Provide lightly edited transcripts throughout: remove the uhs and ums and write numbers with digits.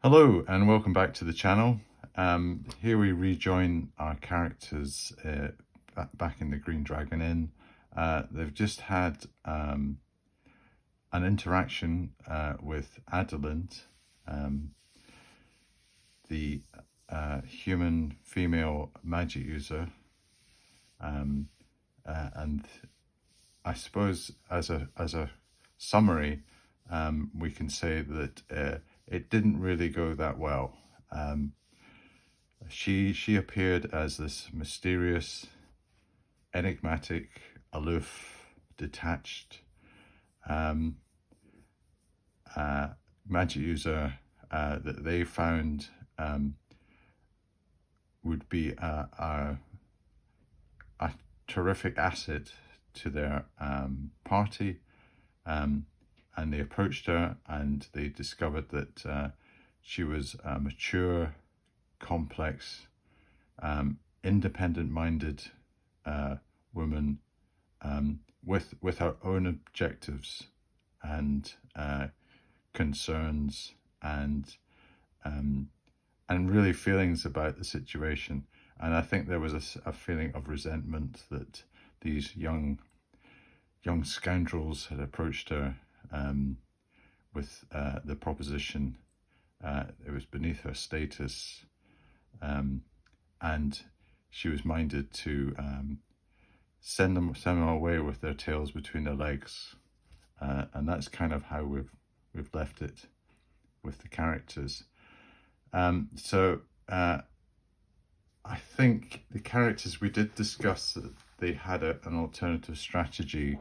Hello and welcome back to the channel. Here we rejoin our characters back in the Green Dragon Inn. They've just had an interaction with Adalind, the human female magic user, and I suppose as a summary, we can say that it didn't really go that well. She appeared as this mysterious, enigmatic, aloof, detached magic user that they found would be a terrific asset to their party. And they approached her and they discovered that she was a mature, complex, independent-minded woman with her own objectives and concerns and really feelings about the situation. And I think there was a feeling of resentment that these young scoundrels had approached her with the proposition. It was beneath her status, and she was minded to send them away with their tails between their legs, and that's kind of how we've left it with the characters. So I think the characters, we did discuss that they had an alternative strategy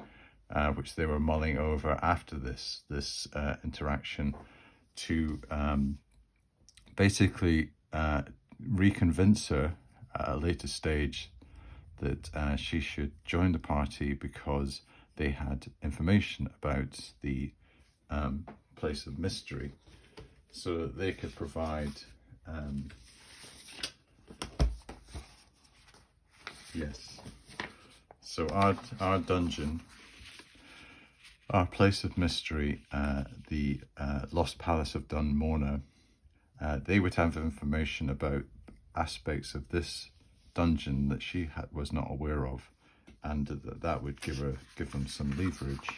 which they were mulling over after this interaction to basically reconvince her at a later stage that she should join the party because they had information about the place of mystery, so that they could provide yes. So our dungeon, our place of mystery, the Lost Palace of Dun Morna, they would have information about aspects of this dungeon that she was not aware of, and that would give them some leverage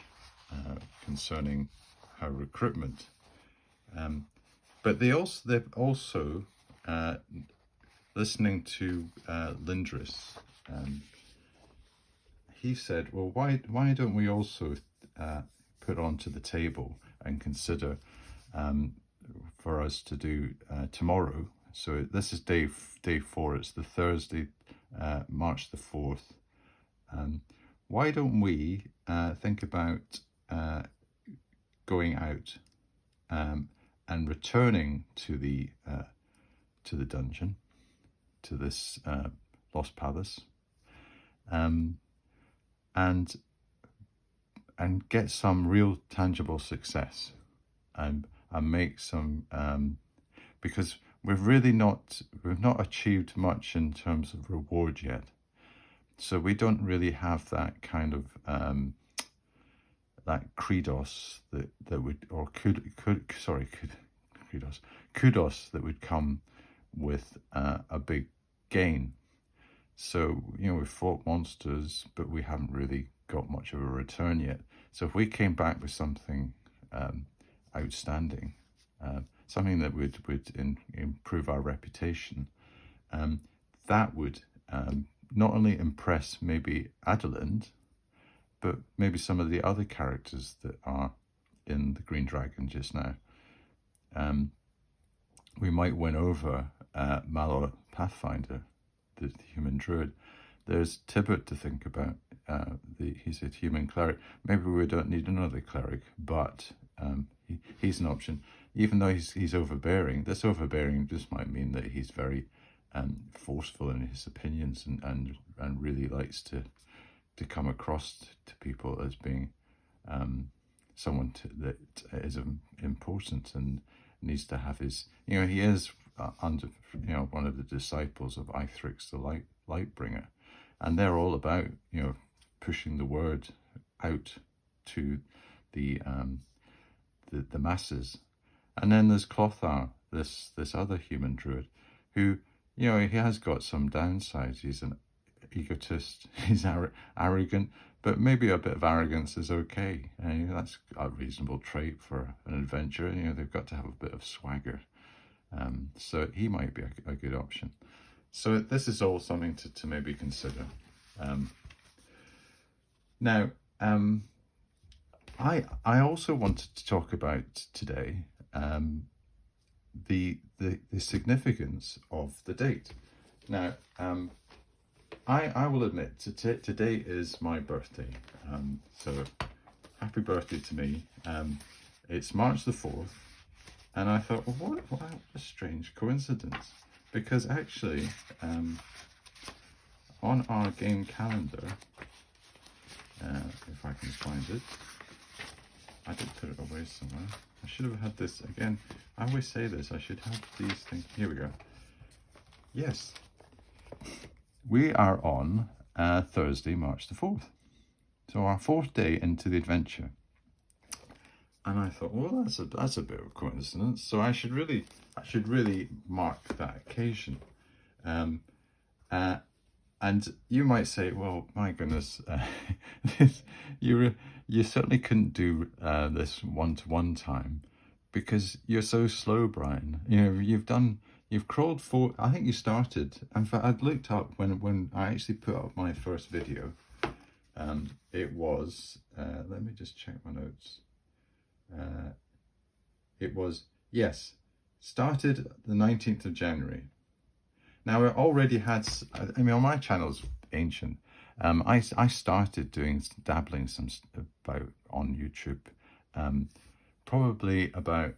concerning her recruitment. But they're also listening to Lindris. He said, well, why don't we also put onto the table and consider for us to do tomorrow. So this is day 4. It's the Thursday, March the 4th. Why don't we think about going out and returning to the dungeon, to this Lost Palace, and get some real tangible success, and make some because we've not achieved much in terms of reward yet, so we don't really have that kind of that credos that would, or kudos that would come with a big gain. So, we've fought monsters, but we haven't really got much of a return yet. So if we came back with something outstanding, something that would improve our reputation, that would not only impress maybe Adalind, but maybe some of the other characters that are in the Green Dragon just now. We might win over Malor Pathfinder, the human druid. There's Tibbert to think about. He's a human cleric. Maybe we don't need another cleric, but he's an option. Even though he's overbearing, this overbearing just might mean that he's very forceful in his opinions and really likes to come across to people as being someone that is important and needs to have his, he is under, one of the disciples of Eithrix the Lightbringer, and they're all about, pushing the word out to the masses. And then there's Clothar, this other human druid, who, you know, he has got some downsides. He's an egotist. He's arrogant, but maybe a bit of arrogance is okay. And, you know, that's a reasonable trait for an adventurer. You know, they've got to have a bit of swagger. So he might be a good option. So this is all something to maybe consider. Now, I also wanted to talk about today the significance of the date. Now, I will admit today is my birthday, so happy birthday to me. It's March the 4th, and I thought, well, what a strange coincidence, because actually on our game calendar, if I can find it, I did put it away somewhere. I should have had this again. I always say this, I should have these things. Here we go. Yes, we are on Thursday, March the 4th. So our 4th day into the adventure. And I thought, well, that's a bit of a coincidence. So I should really mark that occasion. And you might say, well, my goodness, you certainly couldn't do this one-to-one time, because you're so slow, Brian. You know, you've crawled for, I think you started, in fact, I'd looked up when I actually put up my first video. It was, let me just check my notes. It was, yes, started the 19th of January. Now, I already had, I mean, on my channel's ancient. I started dabbling on YouTube, probably about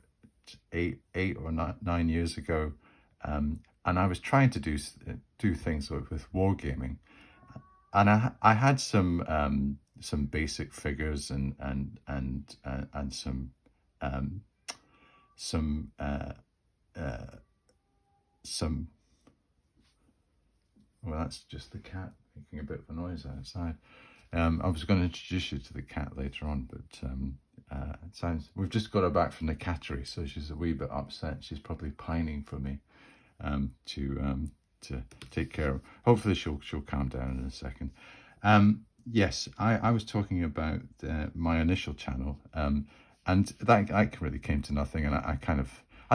eight or 9 years ago, and I was trying to do things with wargaming, and I had some basic figures and some. Well, that's just the cat making a bit of a noise outside. I was going to introduce you to the cat later on, but it sounds, we've just got her back from the cattery, so she's a wee bit upset. She's probably pining for me to take care of. Hopefully she'll calm down in a second. Yes, I was talking about my initial channel, and that really came to nothing, and I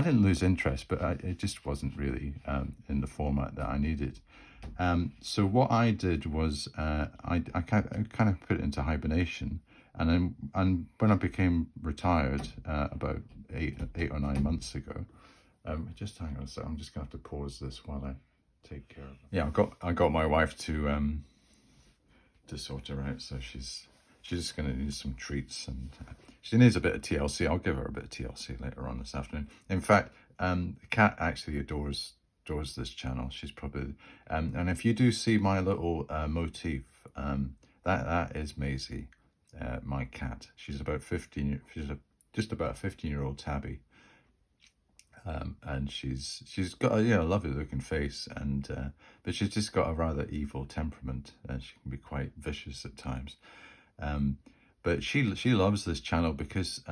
didn't lose interest, but it just wasn't really in the format that I needed. So what I did was I kind of put it into hibernation, and when I became retired about eight or 9 months ago, just hang on a sec. I'm just gonna have to pause this while I take care of it. Yeah, I got my wife to sort her out, so she's just gonna need some treats, and she needs a bit of TLC. I'll give her a bit of TLC later on this afternoon. In fact, the cat actually adores this channel. She's probably and if you do see my little motif, that is Maisie, my cat. She's about 15. She's just about a 15-year-old tabby, and she's got a lovely looking face, and but she's just got a rather evil temperament, and she can be quite vicious at times. But she loves this channel because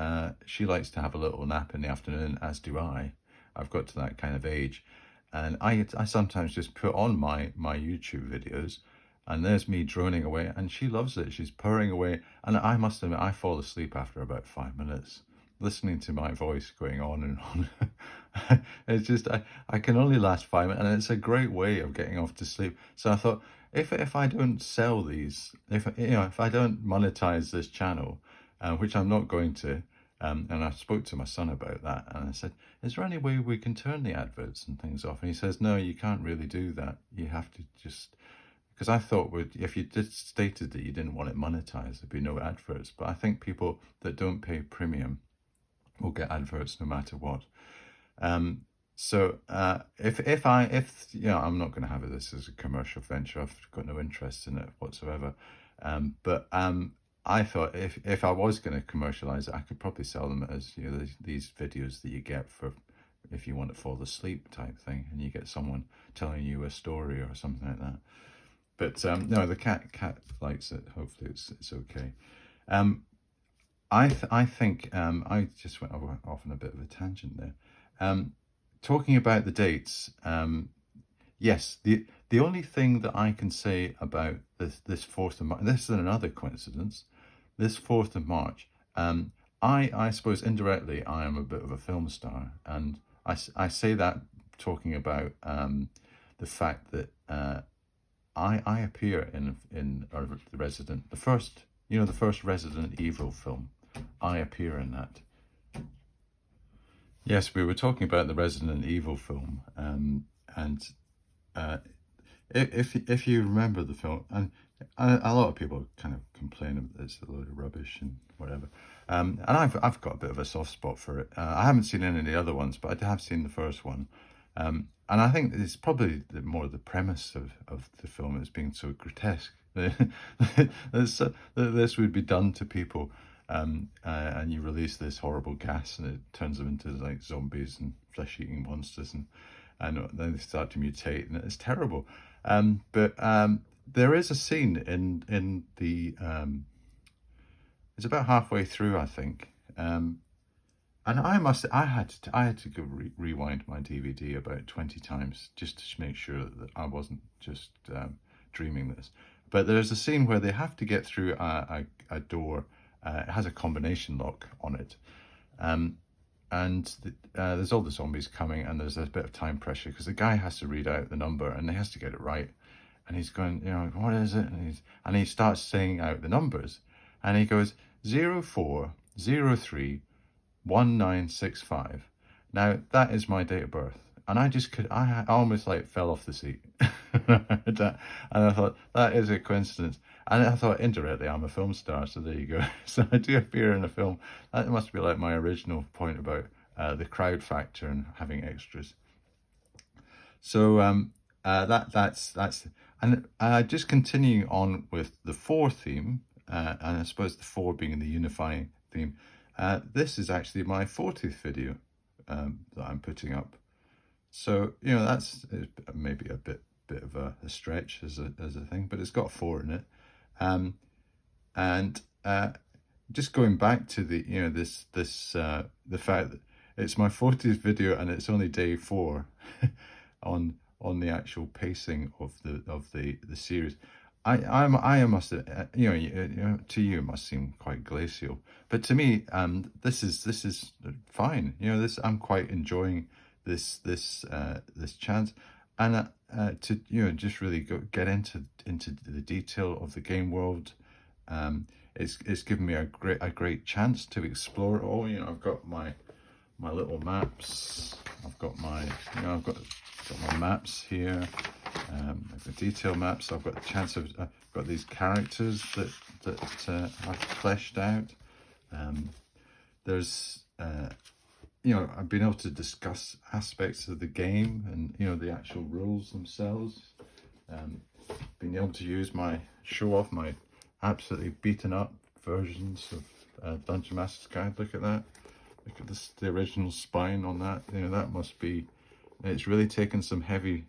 she likes to have a little nap in the afternoon, as do I. I've got to that kind of age. And I sometimes just put on my YouTube videos, and there's me droning away, and she loves it. She's purring away, and I must admit, I fall asleep after about 5 minutes, listening to my voice going on and on. It's just, I can only last 5 minutes, and it's a great way of getting off to sleep. So I thought, if I don't sell these, if I don't monetize this channel, which I'm not going to, and I spoke to my son about that, and I said, is there any way we can turn the adverts and things off? And he says, no, you can't really do that. You have to just, because I thought if you just stated that you didn't want it monetized, there'd be no adverts. But I think people that don't pay premium will get adverts no matter what. So if I'm not going to have this as a commercial venture. I've got no interest in it whatsoever. But I thought if I was going to commercialize it, I could probably sell them as these videos that you get for if you want to fall asleep type thing, and you get someone telling you a story or something like that. But no, the cat likes it. Hopefully it's okay. I think I just went off on a bit of a tangent there. talking about the dates, yes, the only thing that I can say about this 4th of March, this is another coincidence, this 4th of March, I suppose indirectly I am a bit of a film star, and I say that talking about the fact that I appear in the Resident, the first, the first Resident Evil film. I appear in that. Yes, we were talking about the Resident Evil film, and if you remember the film, and a lot of people kind of complain that it's a load of rubbish and whatever, and I've got a bit of a soft spot for it. I haven't seen any of the other ones, but I have seen the first one, and I think it's probably more the premise of the film as being so grotesque. This would be done to people, and you release this horrible gas, and it turns them into like zombies and flesh-eating monsters, and then they start to mutate, and it's terrible. But there is a scene in the it's about halfway through, I think, and I had to go rewind my DVD about 20 times just to make sure that I wasn't just dreaming this. But there's a scene where they have to get through a door. It has a combination lock on it. There's all the zombies coming, and there's a bit of time pressure because the guy has to read out the number and he has to get it right. And he's going, what is it? And he starts saying out the numbers, and he goes 0403 1965. Now that is my date of birth, and I almost like fell off the seat. And I thought, that is a coincidence. And I thought, indirectly, I'm a film star, so there you go. So I do appear in a film. That must be like my original point about the crowd factor and having extras. So that's and just continuing on with the 4 theme, and I suppose the 4 being the unifying theme. This is actually my 40th video that I'm putting up. So that's maybe a bit of a stretch as a thing, but it's got 4 in it. And just going back to the the fact that it's my 40th video and it's only day 4 on the actual pacing of the series. I must to you it must seem quite glacial, but to me this is fine. I'm quite enjoying this chance, and to just really get into the detail of the game world. It's given me a great chance to explore it all. I've got my little maps. I've got my my maps here. The detail maps. I've got the chance of I've got these characters that I've fleshed out. There's I've been able to discuss aspects of the game and the actual rules themselves. Being able to show off my absolutely beaten up versions of Dungeon Master's Guide. Look at that. Look at this, the original spine on that. That must be. It's really taken some heavy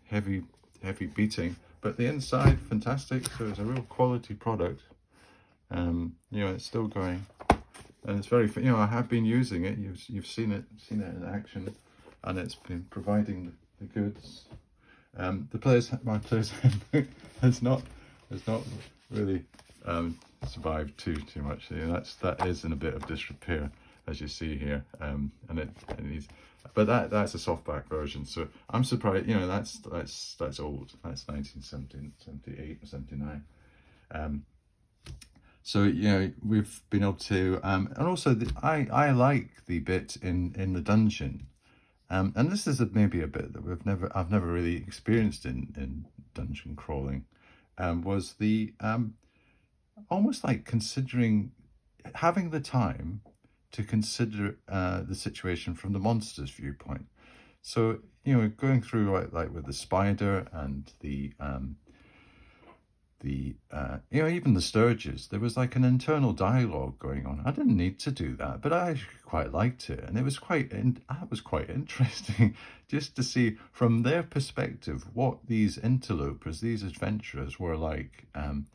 beating, but the inside fantastic. So it's a real quality product. It's still going, and it's very. I have been using it. You've seen it in action, and it's been providing the goods. My player's handbook has not really survived too much. That is in a bit of disrepair, as you see here, and it needs. But that's a softback version, so I'm surprised. That's old. That's 1978 or 79. So we've been able to, and also I like the bit in the dungeon, and this is maybe a bit that I've never really experienced in dungeon crawling, was the almost like considering having the time to consider the situation from the monster's viewpoint. So going through like with the spider and the even the Sturges, there was like an internal dialogue going on. I didn't need to do that, but I actually quite liked it, and it was quite interesting just to see from their perspective what these interlopers, these adventurers were like, and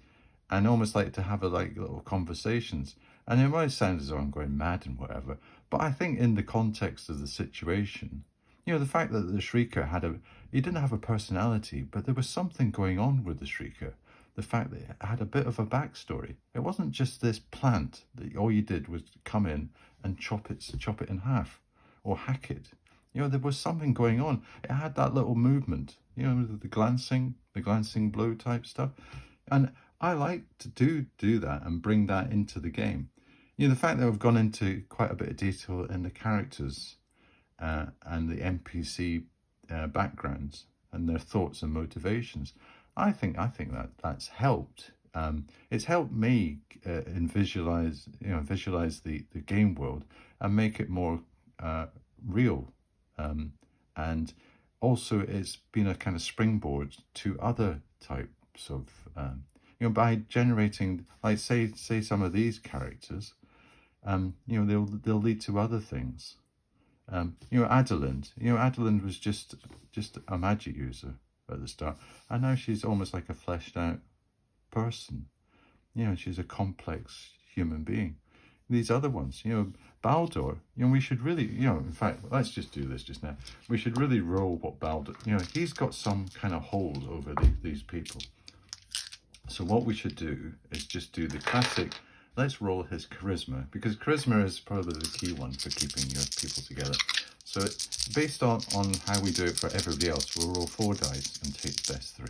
almost like to have little conversations. And it might sound as though I'm going mad and whatever, but I think in the context of the situation, You know, the fact that the Shrieker he didn't have a personality, but there was something going on with the Shrieker. The fact that it had a bit of a backstory. It wasn't just this plant that all you did was come in and chop it in half or hack it. You know, there was something going on. It had that little movement, you know, the glancing blue type stuff. And I like to do that and bring that into the game. You know, the fact that I've gone into quite a bit of detail in the characters and the NPC backgrounds and their thoughts and motivations, I think that's helped. It's helped me visualize the game world and make it more real. And also, it's been a kind of springboard to other types of you know, by generating, like say some of these characters, you know, they'll lead to other things. You know, Adelind was just a magic user at the start, and now she's almost like a fleshed out person. You know, she's a complex human being. These other ones, you know, Baldur, you know, we should really, you know, in fact, let's just do this just now. We should really roll what Baldur, you know, he's got some kind of hold over these people. So what we should do is just do the classic, let's roll his charisma, because charisma is probably the key one for keeping your people together. So based on how we do it for everybody else, we'll roll 4 dice and take the best 3.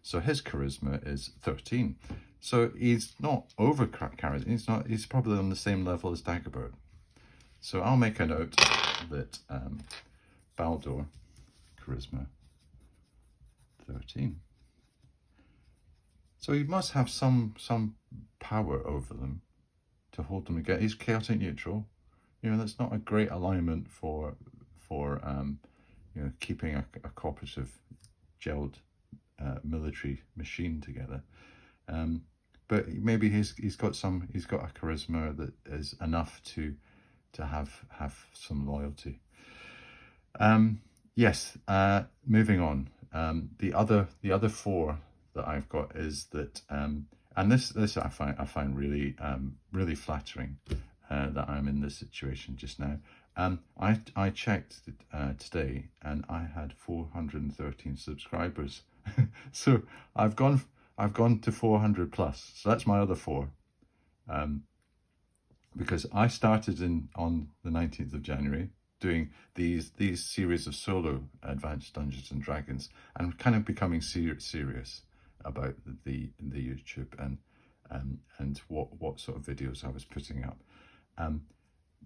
So his charisma is 13. So he's not over charisma. He's probably on the same level as Dagobert. So I'll make a note that Baldur, charisma 13. So he must have some power over them to hold them together. He's chaotic neutral. You know, that's not a great alignment for you know, keeping a cooperative, gelled military machine together. But maybe he's got a charisma that is enough to have some loyalty. Yes. Moving on. The other 4 that I've got is that, and this I find really really flattering that I'm in this situation just now. I checked today, and I had 413 subscribers. So I've gone to 400 plus. So that's my other 4. Because I started on the 19th of January doing these series of solo Advanced Dungeons and Dragons, and kind of becoming serious about the YouTube and what sort of videos I was putting up.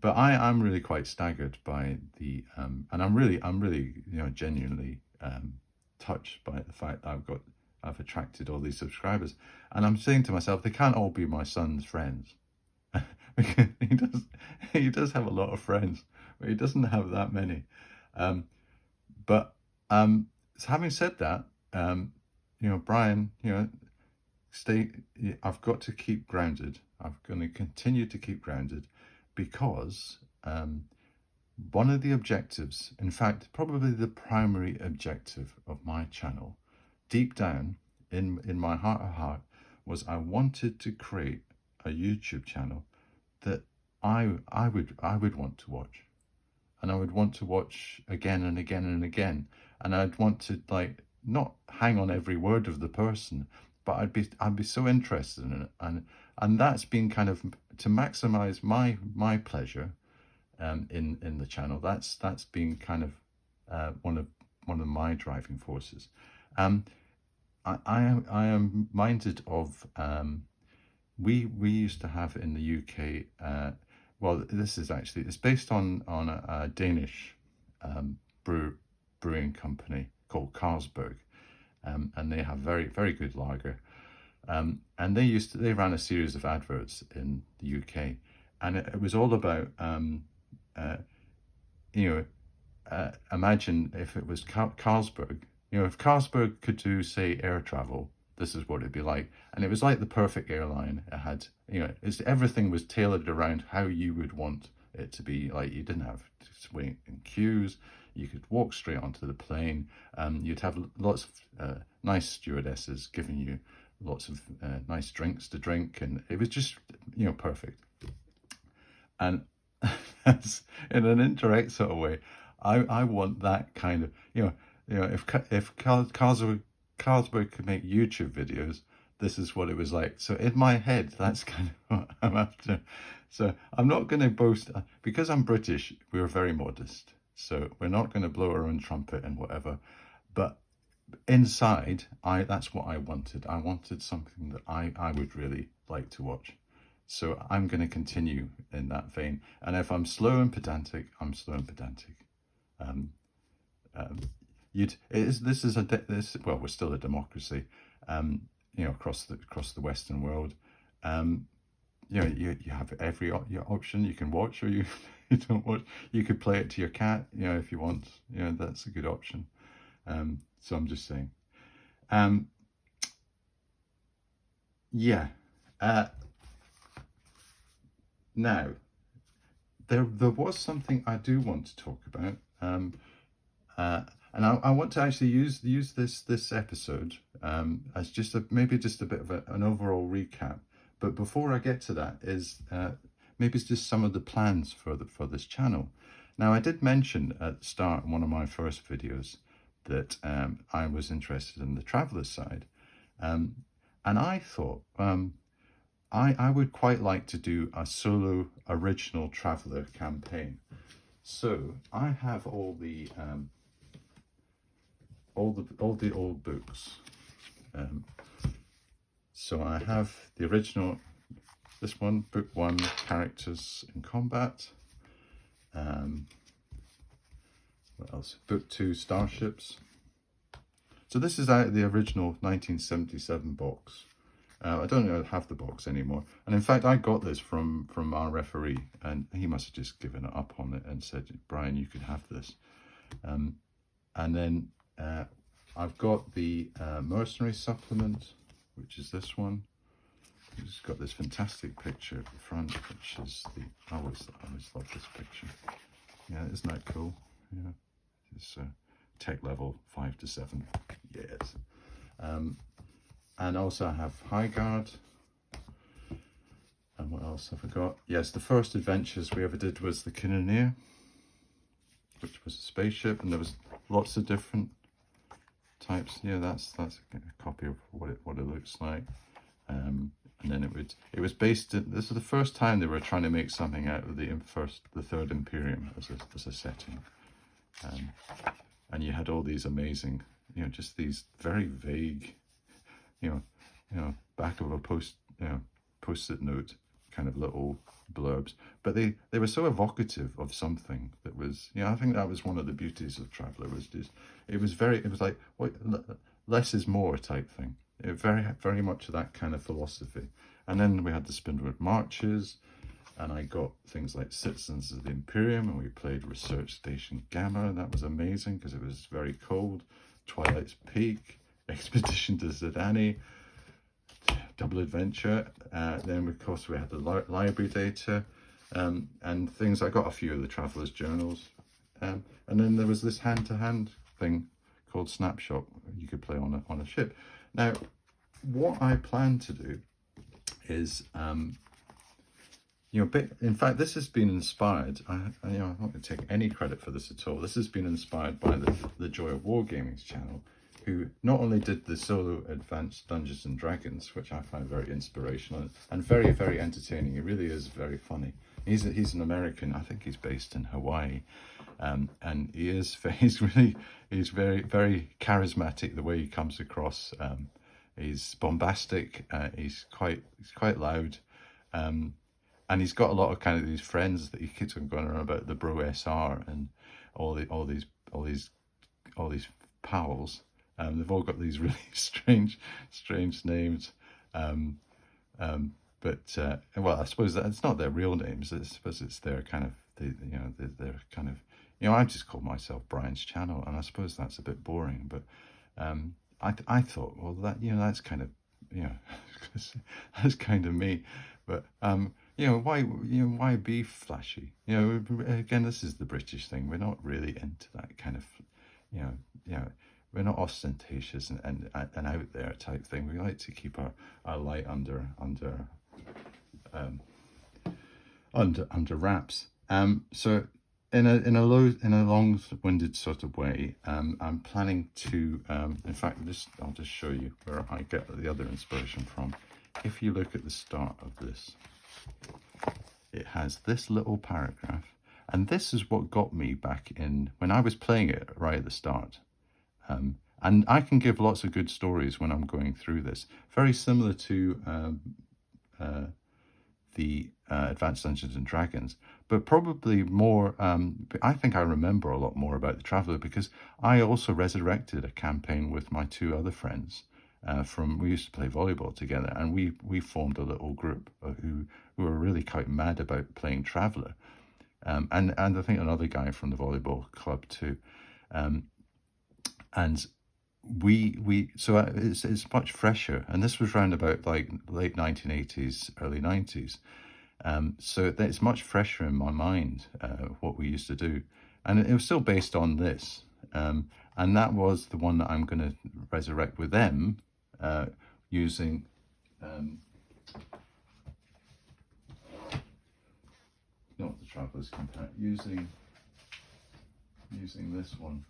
But I'm really quite staggered by the and I'm really you know, genuinely touched by the fact that I've attracted all these subscribers, and I'm saying to myself, they can't all be my son's friends. Because he does have a lot of friends, but he doesn't have that many. But so having said that, you know, Brian, you know, I've got to keep grounded. I'm going to continue to keep grounded, because one of the objectives, in fact, probably the primary objective of my channel, deep down in my heart of heart, was I wanted to create a YouTube channel that I would want to watch, and I would want to watch again and again and again, and I'd want to, like, not hang on every word of the person, but I'd be so interested in it, and that's been kind of to maximize my pleasure in the channel. That's been kind of one of my driving forces. I am minded of we used to have in the UK. Well, it's based on a Danish brewing company called Carlsberg, and they have very good lager. And they ran a series of adverts in the UK, and it was all about you know, imagine if it was Carlsberg. You know, if Carlsberg could do, say, air travel, this is what it'd be like. And it was like the perfect airline. It had, you know, everything was tailored around how you would want it to be. Like, you didn't have to wait in queues. You could walk straight onto the plane. You'd have lots of nice stewardesses giving you lots of nice drinks to drink, and it was just, you know, perfect. And that's, in an indirect sort of way, I want that kind of, if Carlsberg could make YouTube videos, this is what it was like. So in my head, that's kind of what I'm after. So I'm not going to boast, because I'm British, we're very modest. So we're not going to blow our own trumpet and whatever. But inside, that's what I wanted. I wanted something that I would really like to watch. So I'm going to continue in that vein. And if I'm slow and pedantic, I'm slow and pedantic. Um, um, this is well, we're still a democracy, across the Western world. You have every your option. You can watch, or you you don't watch. You could play it to your cat, if you want. That's a good option. So I'm just saying. Yeah. Now, there was something I do want to talk about. And I want to actually use this episode as maybe just a bit of an overall recap. But before I get to that, maybe it's just some of the plans for this channel. Now, I did mention at the start in one of my first videos that I was interested in the traveller side, and I thought I would quite like to do a solo original traveller campaign. So I have all the old books. So I have the original, this one, book 1, Characters in Combat. What else? Book 2, Starships. So this is out of the original 1977 box. I don't have the box anymore. And in fact, I got this from our referee, and he must have just given it up on it and said, Brian, you can have this. And then I've got the Mercenary supplement, which is this one. It's got this fantastic picture at the front, which is I always love this picture. Yeah, isn't that cool? Yeah, it's tech level 5 to 7. Yes. And also I have High Guard. And what else have I got? Yes, the first adventures we ever did was the Cannoneer, which was a spaceship, and there was lots of different types. Yeah, that's a copy of what it looks like. And then it was based in, this is the first time they were trying to make something out of the Third Imperium as a setting. And you had all these amazing, just these very vague, back of a post-it note kind of little blurbs, but they were so evocative of something that was, I think that was one of the beauties of Traveller, was just, it was like, less is more type thing. Very, very much of that kind of philosophy. And then we had the Spindlewood Marches, and I got things like Citizens of the Imperium, and we played Research Station Gamma. That was amazing because it was very cold. Twilight's Peak, Expedition to Zidani, Double Adventure. Then, of course, we had the library data, and things. I got a few of the Traveller's journals. And then there was this hand-to-hand thing called Snapshot you could play on a ship. Now, what I plan to do is, in fact, this has been inspired. I'm not going to take any credit for this at all. This has been inspired by the Joy of Wargaming's channel, who not only did the solo advanced Dungeons and Dragons, which I find very inspirational and very, very entertaining. He really is very funny. He's an American. I think he's based in Hawaii. And he's very, very charismatic the way he comes across. He's bombastic. He's quite loud, and he's got a lot of kind of these friends that he keeps on going around about, the Bro SR and all these pals. They've all got these really strange names. But well, I suppose that it's not their real names. I suppose it's their kind of they're kind of. I just call myself Brian's Channel, and I suppose that's a bit boring, but I thought, well, that's kind of, that's kind of me, but why be flashy? Again, this is the British thing. We're not really into that kind of, we're not ostentatious and out there type thing. We like to keep our light under wraps. So in a long-winded sort of way, I'm planning to. In fact, I'll just show you where I get the other inspiration from. If you look at the start of this, it has this little paragraph, and this is what got me back in when I was playing it right at the start. And I can give lots of good stories when I'm going through this, very similar to the Advanced Dungeons and Dragons, but probably more. I think I remember a lot more about the Traveller because I also resurrected a campaign with my two other friends. We used to play volleyball together, and we formed a little group who were really quite mad about playing Traveller, and I think another guy from the volleyball club too, and so it's much fresher, and this was round about like late 1980s, early 90s. So it's much fresher in my mind, what we used to do. And it was still based on this. And that was the one that I'm going to resurrect with them, using, not the Traveller's Compact, using this one.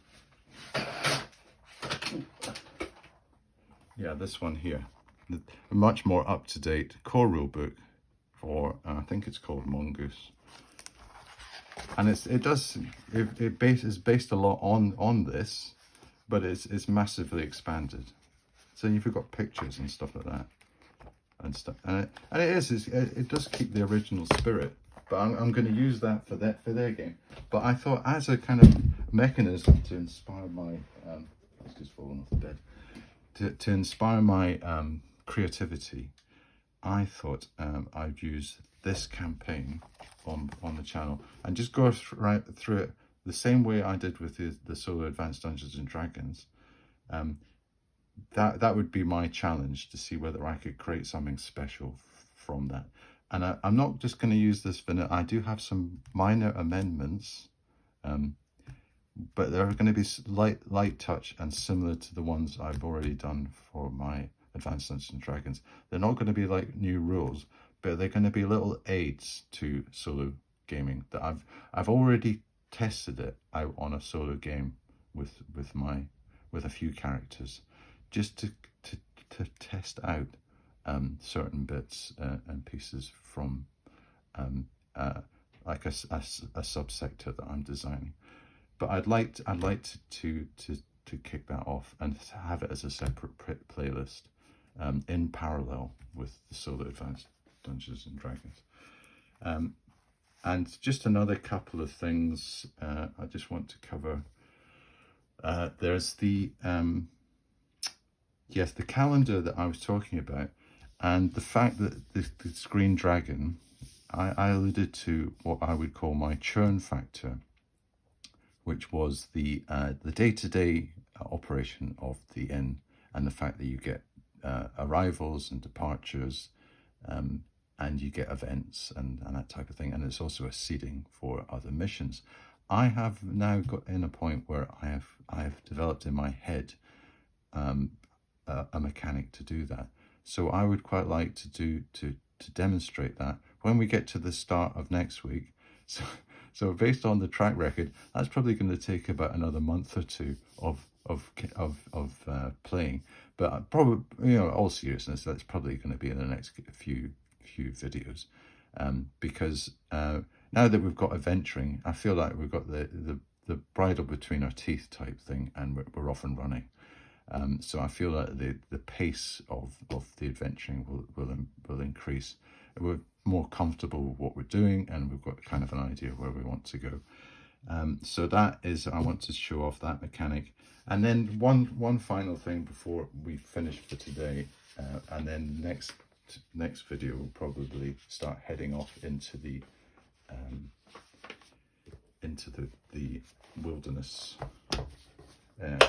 Yeah, this one here. A much more up-to-date core rulebook for, I think it's called Mongoose. And it's based a lot on this, but it's massively expanded. So you've got pictures and stuff like that, and stuff, and it does keep the original spirit. But I'm going to use that for their game. But I thought, as a kind of mechanism to inspire my it's just fallen off the bed, to inspire my creativity, I thought I'd use this campaign on the channel and just go right through it the same way I did with the solo Advanced Dungeons and Dragons. That would be my challenge, to see whether I could create something special from that. And I'm not just going to use this vanilla. I do have some minor amendments, but they're going to be light touch and similar to the ones I've already done for my Advanced Dungeons and Dragons. They're not going to be like new rules, but they're going to be little aids to solo gaming that I've already tested it out on a solo game with a few characters, just to test out certain bits and pieces from like a subsector that I'm designing. But I'd like to kick that off and have it as a separate playlist, in parallel with the solo Advanced Dungeons and Dragons. And just another couple of things I just want to cover. There's the yes, the calendar that I was talking about, and the fact that the Green Dragon, I alluded to what I would call my churn factor, which was the day-to-day operation of the inn, and the fact that you get arrivals and departures, and you get events and that type of thing, and it's also a seeding for other missions. I have now got in a point where I have developed in my head a mechanic to do that. So I would quite like to demonstrate that when we get to the start of next week. So based on the track record, that's probably going to take about another month or two of playing. But probably, all seriousness, that's probably going to be in the next few videos, because now that we've got adventuring, I feel like we've got the bridle between our teeth type thing, and we're off and running. So I feel like the pace of the adventuring will increase. We're more comfortable with what we're doing, and we've got kind of an idea where we want to go. So that is, I want to show off that mechanic. And then one final thing before we finish for today, and then next video we'll probably start heading off into the wilderness,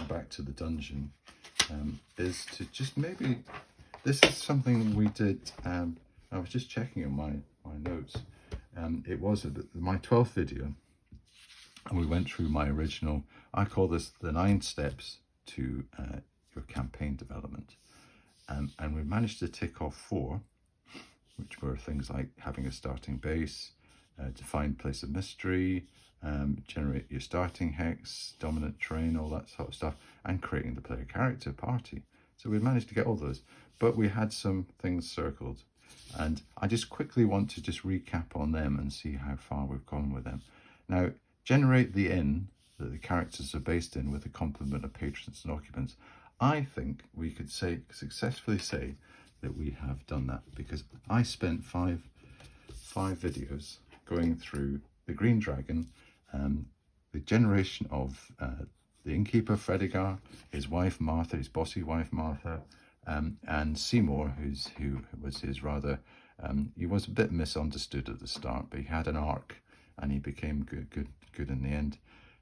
back to the dungeon, is to just maybe, this is something we did, I was just checking on my notes, it was my 12th video, and we went through my original, I call this the 9 steps to your campaign development, and we managed to tick off 4, which were things like having a starting base, defined place of mystery, generate your starting hex, dominant terrain, all that sort of stuff, and creating the player character party. So we managed to get all those, but we had some things circled, and I just quickly want to just recap on them and see how far we've gone with them. Now, generate the inn that the characters are based in with a complement of patrons and occupants. I think we could successfully say that we have done that, because I spent five videos going through the Green Dragon, the generation of the innkeeper Fredegar, his wife Martha, his bossy wife Martha, and Seymour, who was his rather, he was a bit misunderstood at the start, but he had an arc and he became good in the end.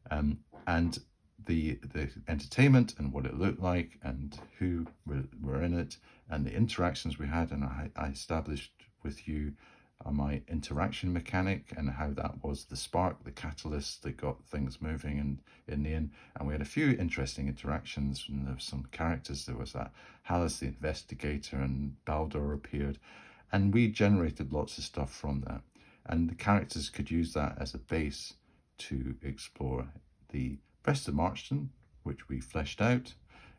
And the entertainment and what it looked like and who were in it and the interactions we had, and I established with you my interaction mechanic and how that was the spark, the catalyst that got things moving in the end. And we had a few interesting interactions, and there were some characters. There was that Hallis the investigator, and Baldur appeared, and we generated lots of stuff from that, and the characters could use that as a base to explore the rest of Marchton, which we fleshed out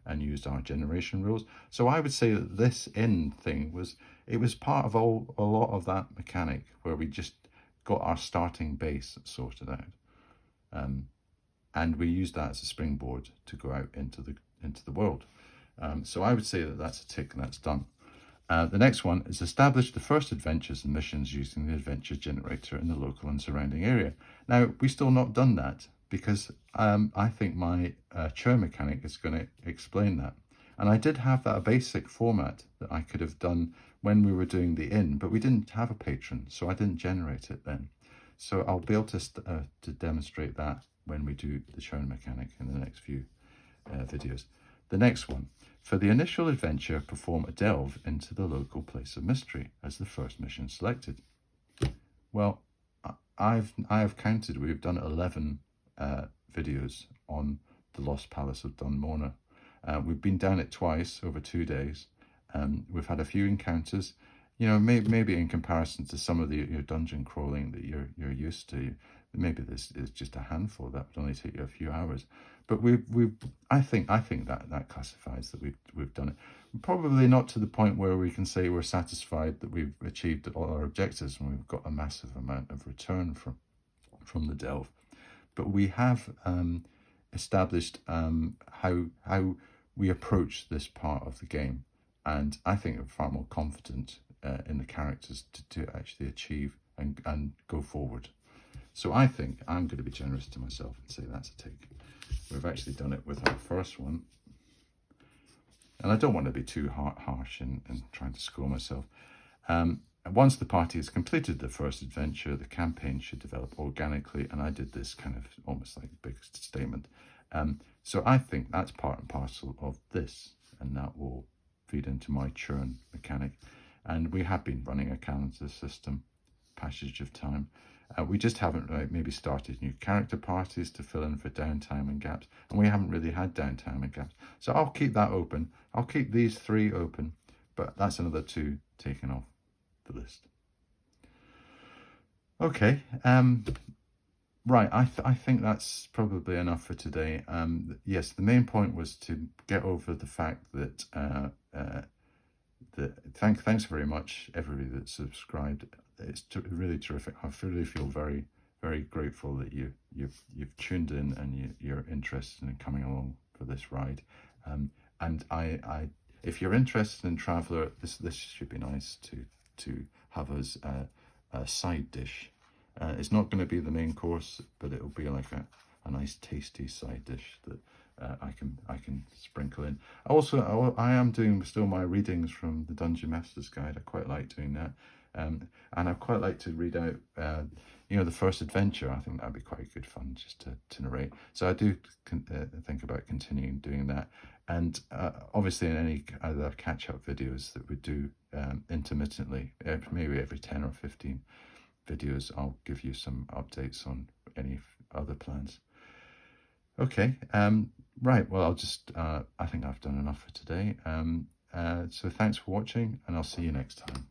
and used our generation rules. So I would say that this inn thing was part of a lot of that mechanic, where we just got our starting base sorted out, and we used that as a springboard to go out into the world. So I would say that that's a tick, and that's done. The next one is establish the first adventures and missions using the adventure generator in the local and surrounding area. Now, we've still not done that, because I think my churn mechanic is going to explain that. And I did have that basic format that I could have done when we were doing the inn, but we didn't have a patron, so I didn't generate it then. So I'll be able to demonstrate that when we do the churn mechanic in the next few videos. The next one, for the initial adventure, perform a delve into the local place of mystery as the first mission selected. Well, I have counted, we've done 11 videos on the Lost Palace of Dunmorna. We've been down it twice over 2 days. We've had a few encounters, maybe in comparison to some of your dungeon crawling that you're used to. Maybe this is just a handful that would only take you a few hours, but I think that classifies that we've done it. Probably not to the point where we can say we're satisfied that we've achieved all our objectives and we've got a massive amount of return from the delve. But we have established how we approach this part of the game, and I think I'm far more confident in the characters to actually achieve and go forward. So I think I'm going to be generous to myself and say that's a tick. We've actually done it with our first one, and I don't want to be too harsh in trying to score myself. Once the party has completed the first adventure, the campaign should develop organically, and I did this kind of almost like a big statement. So I think that's part and parcel of this, and that will feed into my churn mechanic. And we have been running a calendar system, passage of time. We just haven't maybe started new character parties to fill in for downtime and gaps, and we haven't really had downtime and gaps. So I'll keep that open. I'll keep these 3 open, but that's another 2 taken off the list. Okay, right, I think that's probably enough for today. Yes, the main point was to get over the fact that thanks very much everybody that subscribed. It's really terrific. I really feel very, very grateful that you've tuned in and you're interested in coming along for this ride. And I if you're interested in Traveller, this should be nice to have as a side dish. It's not going to be the main course, but it'll be like a nice tasty side dish that I can sprinkle in. Also, I am doing still my readings from the Dungeon Master's Guide. I quite like doing that, and I quite like to read out the first adventure. I think that'd be quite good fun just to narrate. So I do think about continuing doing that, and obviously in any other catch-up videos that we do intermittently, maybe every 10 or 15 videos, I'll give you some updates on any other plans. Okay, right, well, I'll just, I think I've done enough for today. So thanks for watching, and I'll see you next time.